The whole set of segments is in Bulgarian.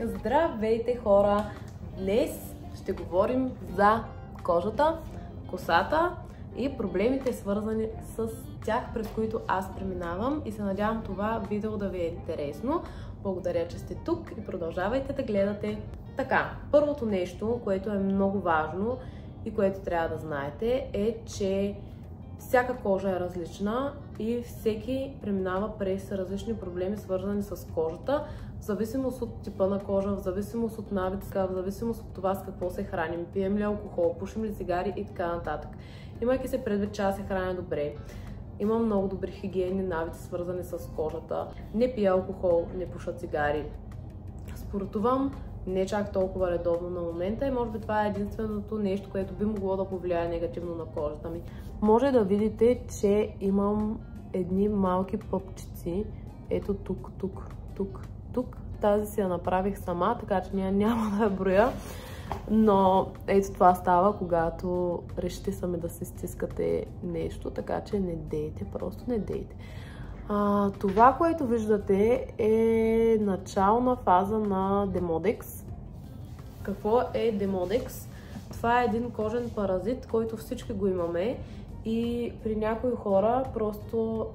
Здравейте, хора! Днес ще говорим за кожата, косата и проблемите, свързани с тях, през които аз преминавам, и се надявам това видео да ви е интересно. Благодаря, че сте тук и продължавайте да гледате. Така, първото нещо, което е много важно и което трябва да знаете, е, че всяка кожа е различна и всеки преминава през различни проблеми, свързани с кожата, в зависимост от типа на кожа, в зависимост от навиците, в зависимост от това с какво се храним, пием ли алкохол, пушим ли цигари и така нататък. Имайки се предвид, че аз се храня добре, имам много добри хигиенни навици, свързани с кожата, не пия алкохол, не пуша цигари, спортувам не чак толкова редовно на момента и може би това е единственото нещо, което би могло да повлияе негативно на кожата ми. Може да видите, че имам едни малки пъпчици, ето тук. Тази си я направих сама, така че няма да я броя, но ето това става, когато решите сами да си стискате нещо, така че не дейте, просто не дейте. Това, което виждате, е начална фаза на Демодекс. Какво е Демодекс? Това е един кожен паразит, който всички го имаме и при някои хора просто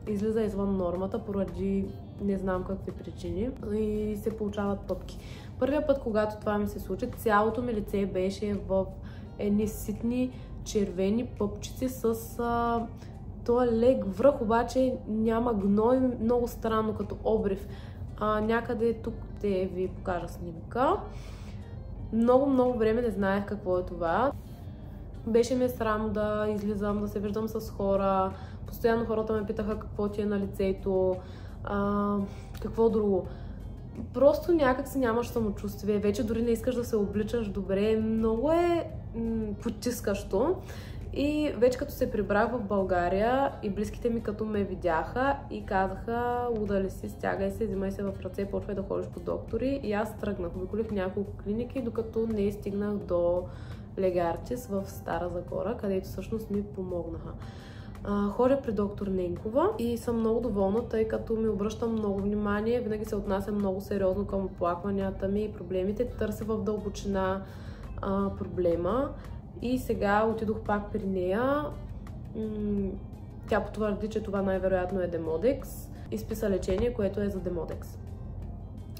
излиза извън нормата поради не знам какви причини и се получават пъпки. Първият път, когато това ми се случи, цялото ми лице беше в едни ситни червени пъпчици с този лек връх, обаче няма гной, много странно като обрив. Някъде тук ще ви покажа снимка. Много време не знаех какво е това. Беше ми срам да излизам, да се виждам с хора. Постоянно хората ме питаха какво ти е на лицето, какво друго. Просто някак си нямаш самочувствие. Вече дори не искаш да се обличаш добре. Много е потискащо. И вече като се прибрах в България и близките ми като ме видяха и казаха: луда ли си, стягай се, взимай се в ръце, почвай да ходиш по доктори. И аз тръгнах, обиколих няколко клиники, докато не стигнах до Легартис в Стара Загора, където всъщност ми помогнаха. Ходя при доктор Ненкова и съм много доволна, тъй като ми обръща много внимание, винаги се отнася много сериозно към оплакванията ми и проблемите, търся в дълбочина проблема. И сега отидох пак при нея. Тя потвърди, че това най-вероятно е Демодекс. Изписа лечение, което е за Демодекс.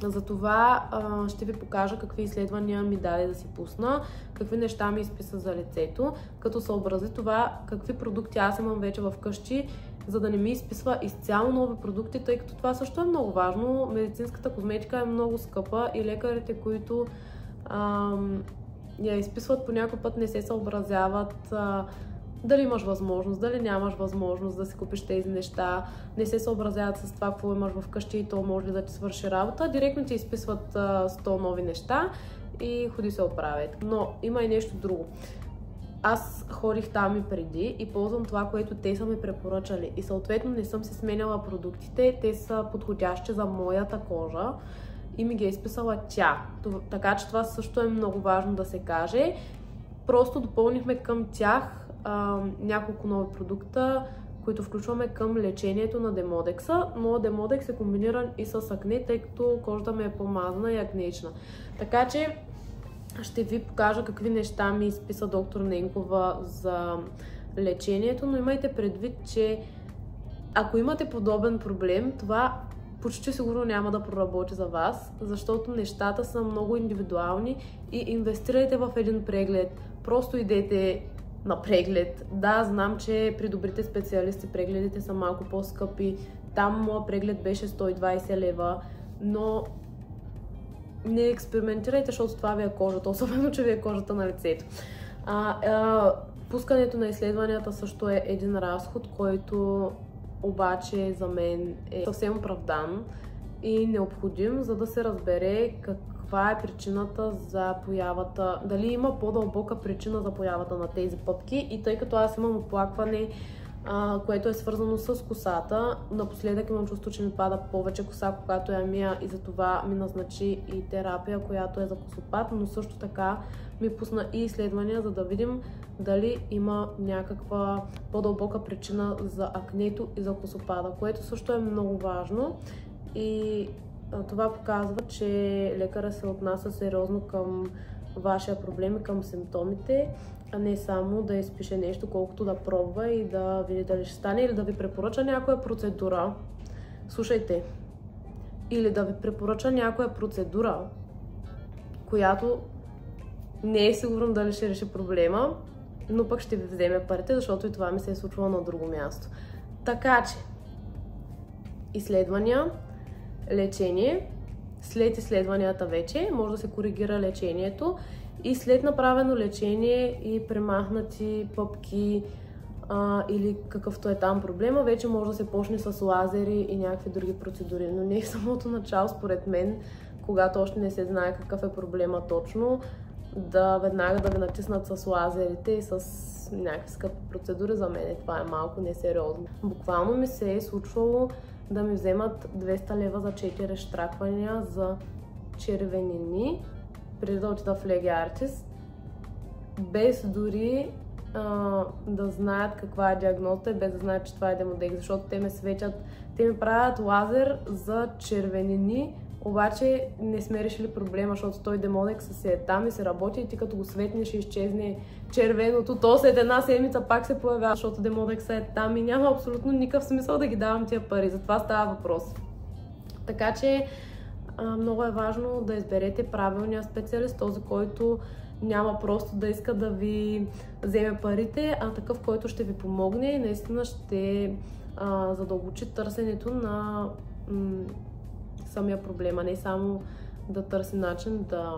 Затова ще ви покажа какви изследвания ми даде да си пусна, какви неща ми изписа за лицето, като съобрази това какви продукти аз имам вече в къщи, за да не ми изписва изцяло нови продукти, тъй като това също е много важно. Медицинската козметика е много скъпа и лекарите, които я изписват, по някой път не се съобразяват дали имаш възможност, дали нямаш възможност да си купиш тези неща, не се съобразяват с това какво имаш вкъщи и то може ли да ти свърши работа. Директно ти изписват 100 нови неща и ходи се оправят. Но има и нещо друго. Аз ходих там и преди и ползвам това, което те са ми препоръчали и съответно не съм си сменяла продуктите, те са подходящи за моята кожа и ми ги е изписала тя. Така че това също е много важно да се каже. Просто допълнихме към тях няколко нови продукта, които включваме към лечението на Демодекса, но Демодекс е комбиниран и с акне, тъй като кожата ми е помазана и акнечна. Така че ще ви покажа какви неща ми изписа доктор Ненкова за лечението, но имайте предвид, че ако имате подобен проблем, това почти сигурно няма да проработи за вас, защото нещата са много индивидуални и инвестирайте в един преглед. Просто идете на преглед. Да, знам, че при добрите специалисти прегледите са малко по-скъпи. Там моят преглед беше 120 лева, но не експериментирайте, защото това ви е кожата, особено че ви е кожата на лицето. Пускането на изследванията също е един разход, който обаче за мен е съвсем оправдан и необходим, за да се разбере каква е причината за появата, дали има по-дълбока причина за появата на тези пъпки. И тъй като аз имам оплакване, което е свързано с косата, напоследък имам чувство, че ми пада повече коса, когато я мия, и затова ми назначи и терапия, която е за косопад, но също така ми пусна и изследвания, за да видим дали има някаква по-дълбока причина за акнето и за косопада, което също е много важно. И това показва, че лекаря се отнася сериозно към вашия проблем и към симптомите, а не само да изпише нещо, колкото да пробва и да види дали ще стане, или да ви препоръча някоя процедура. Слушайте, или да ви препоръча някоя процедура, която не е сигурно дали ще реши проблема, но пък ще ви вземе парите, защото и това ми се е случвало на друго място. Така че, изследвания, лечение, след изследванията вече може да се коригира лечението и след направено лечение и премахнати пъпки или какъвто е там проблема, вече може да се почне с лазери и някакви други процедури. Но не в самото начало, според мен, когато още не се знае какъв е проблема точно, веднага да ви натиснат с лазерите и с някакви скъпи процедури. За мен това е малко несериозно. Буквално ми се е случвало да ми вземат 200 лева за 4 щраквания за червенини, преди да отида в Legi Artis, без дори да знаят каква е диагнозата и без да знаят, че това е демодек, защото те ме светят, те ми правят лазер за червенини, обаче не сме решили проблема, защото той демодекс си е там и се работи и ти като го светнеш ще изчезне червеното, то след една седмица пак се появява, защото демодекса е там и няма абсолютно никакъв смисъл да ги давам тия пари, за това става въпрос. Така че много е важно да изберете правилния специалист, този, който няма просто да иска да ви вземе парите, а такъв, който ще ви помогне и наистина ще задълбочи търсенето на самия проблем, а не само да търси начин да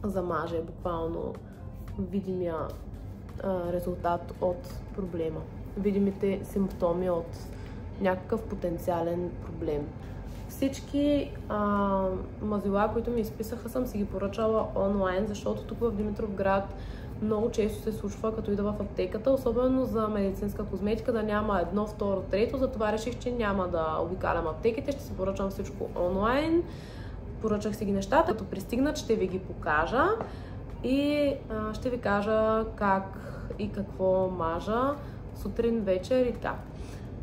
замаже буквално видимия резултат от проблема, видимите симптоми от някакъв потенциален проблем. Всички мазила, които ми изписаха, съм си ги поръчала онлайн, защото тук в Димитровград много често се случва, като ида в аптеката, особено за медицинска козметика, да няма едно, второ, трето. Затова реших, че няма да обикалям аптеките, ще си поръчам всичко онлайн. Поръчах си ги нещата, като пристигнат ще ви ги покажа и ще ви кажа как и какво мажа сутрин, вечер и така.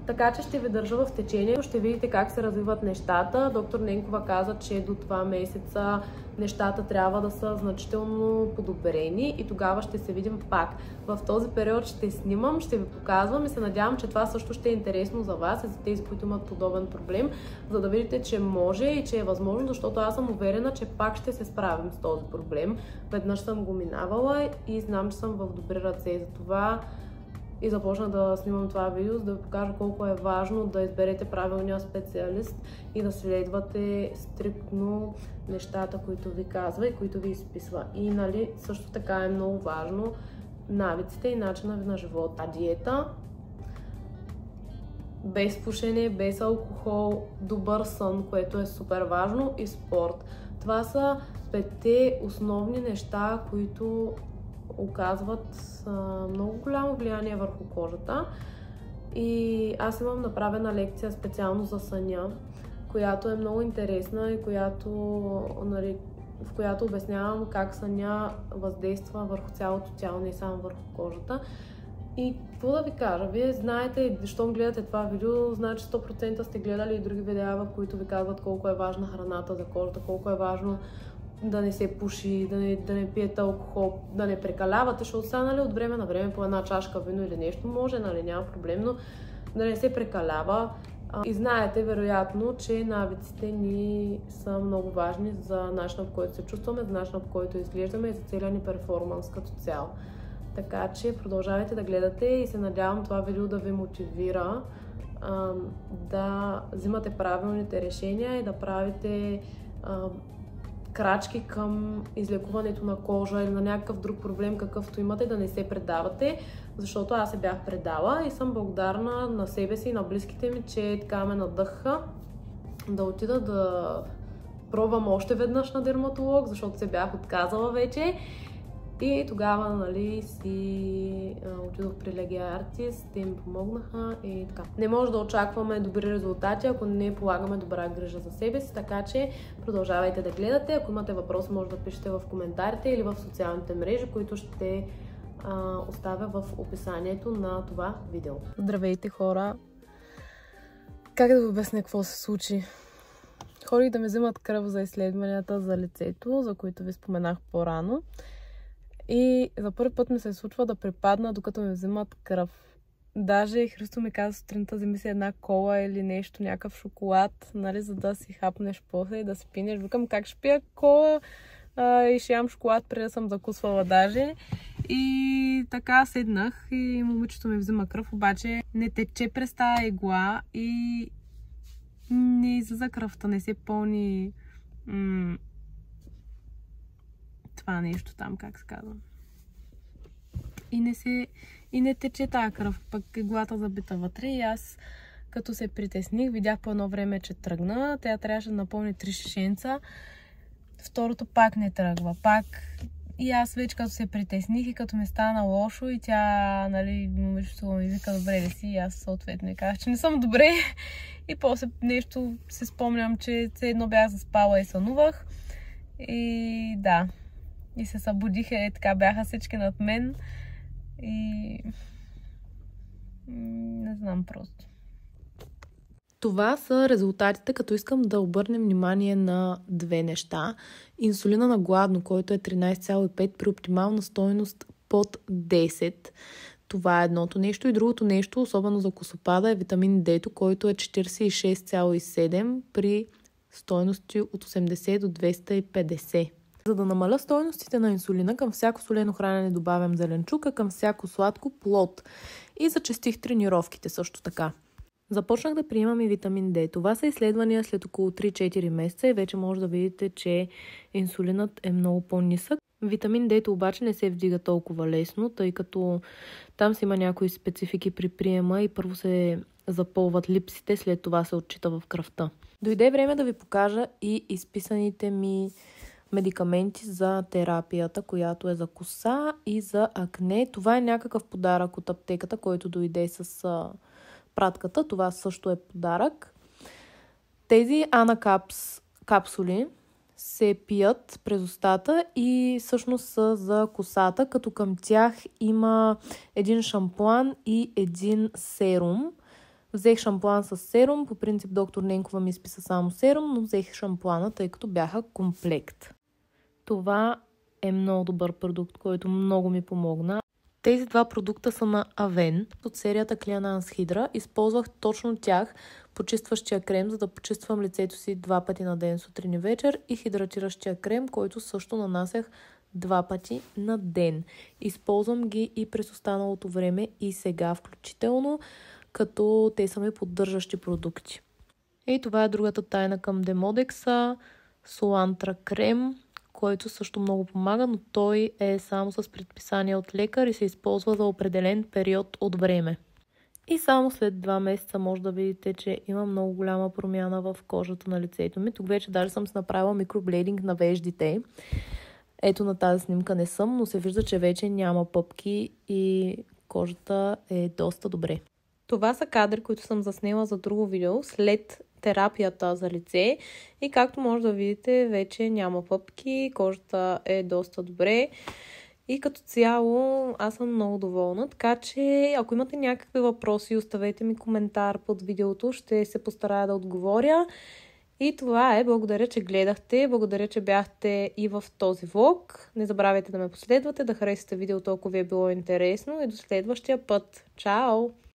Така че ще ви държа в течение, ще видите как се развиват нещата. Доктор Ненкова каза, че до 2 месеца нещата трябва да са значително подобрени и тогава ще се видим пак. В този период ще снимам, ще ви показвам и се надявам, че това също ще е интересно за вас и за тези, които имат подобен проблем, за да видите, че може и че е възможно, защото аз съм уверена, че пак ще се справим с този проблем. Веднъж съм го минавала и знам, че съм в добри ръце. За това и започна да снимам това видео, за да ви покажа колко е важно да изберете правилния специалист и да следвате стриктно нещата, които ви казва и които ви изписва. И нали, също така е много важно навиците и начина ви на живота. Диета, без пушене, без алкохол, добър сън, което е супер важно, и спорт. Това са 5 основни неща, които оказват много голямо влияние върху кожата. И аз имам направена лекция специално за съня, която е много интересна и в която обяснявам как съня въздейства върху цялото тяло, не само върху кожата. И какво да ви кажа, вие знаете, щом гледате това видео, значи 100% сте гледали и други видеа, в които ви казват колко е важна храната за кожата, колко е важно да не се пуши, да не пиете алкохол, да не прекалявате, защото сега, нали, от време на време по една чашка вино или нещо може, нали, няма проблем, но да не се прекалява. И знаете, вероятно, че навиците ни са много важни за начина, по който се чувстваме, за начина, по който изглеждаме и за целия ни перформанс като цяло. Така че продължавайте да гледате и се надявам това видео да ви мотивира да взимате правилните решения и да правите крачки към излекуването на кожа или на някакъв друг проблем, какъвто имате, да не се предавате, защото аз се бях предала и съм благодарна на себе си и на близките ми, че така ме надъхха да отида да пробвам още веднъж на дерматолог, защото се бях отказала вече. И тогава, нали, си отидох при Legi Artis, те ми помогнаха и така. Не може да очакваме добри резултати, ако не полагаме добра грижа за себе си, така че продължавайте да гледате. Ако имате въпрос, може да пишете в коментарите или в социалните мрежи, които ще оставя в описанието на това видео. Здравейте, хора! Как да ви обясня какво се случи? ходих да ме вземат кръв за изследванията за лицето, за които ви споменах по-рано. И за първи път ми се случва да припадна, докато ме вземат кръв. Даже Христо ми каза сутринта, вземи си една кола или нещо, някакъв шоколад, нали, за да си хапнеш после и да си пинеш. Викам, как ще пия кола и ще ям шоколад, преди да съм закусвала даже. И така седнах и момичето ми взима кръв, обаче не тече през тази игла и не излиза кръвта, не се пълни това нещо там, как се казва. И не тече тази кръв, пък иглата забита вътре и аз като се притесних, видях по едно време, че тръгна. Тя трябваше да напълни 3 шишенца. Второто пак не тръгва. Пак и аз вече като се притесних и като ми стана лошо и тя, нали, момичето ми вика, добре ли си? И аз съответно и казах, че не съм добре. И после нещо се спомням, че все едно бях заспала и сънувах. И да. И се събудиха и така бяха всички над мен. И не знам просто. Това са резултатите, като искам да обърнем внимание на две неща. Инсулина на гладно, който е 13,5 при оптимална стойност под 10. Това е едното нещо. И другото нещо, особено за косопада, е витамин D, който е 46,7 при стойности от 80 до 250. За да намаля стойностите на инсулина, към всяко солено хранене добавям зеленчука, към всяко сладко плод. И зачестих тренировките също така. Започнах да приемам и витамин D. Това са изследвания след около 3-4 месеца и вече може да видите, че инсулинът е много по-нисък. Витамин D обаче не се вдига толкова лесно, тъй като там си има някои специфики при приема и първо се запълват липсите, след това се отчита в кръвта. Дойде време да ви покажа и изписаните ми медикаменти за терапията, която е за коса и за акне. Това е някакъв подарък от аптеката, който дойде с пратката. Това също е подарък. Тези Анакапс капсули се пият през устата и всъщност са за косата, като към тях има един шампуан и един серум. Взех шампуан с серум. По принцип доктор Ненкова ми изписа само серум, но взех шампуана, тъй като бяха комплект. Това е много добър продукт, който много ми помогна. Тези два продукта са на Авен от серията Clean Hydra. Използвах точно тях, почистващия крем, за да почиствам лицето си 2 пъти на ден, сутрин и вечер, и хидратиращия крем, който също нанасях 2 пъти на ден. Използвам ги и през останалото време и сега включително, като те са ми поддържащи продукти. И това е другата тайна към Демодекса, Солантра крем, който също много помага, но той е само с предписание от лекар и се използва за определен период от време. И само след 2 месеца може да видите, че има много голяма промяна в кожата на лицето ми. Тук вече даже съм си направила микроблейдинг на веждите. Ето на тази снимка не съм, но се вижда, че вече няма пъпки и кожата е доста добре. Това са кадри, които съм заснела за друго видео след терапията за лице и както може да видите, вече няма пъпки, кожата е доста добре и като цяло аз съм много доволна, така че ако имате някакви въпроси, оставете ми коментар под видеото, ще се постарая да отговоря. И това е. Благодаря, че гледахте, благодаря, че бяхте и в този влог. Не забравяйте да ме последвате, да харесате видеото, ако ви е било интересно, и до следващия път. Чао!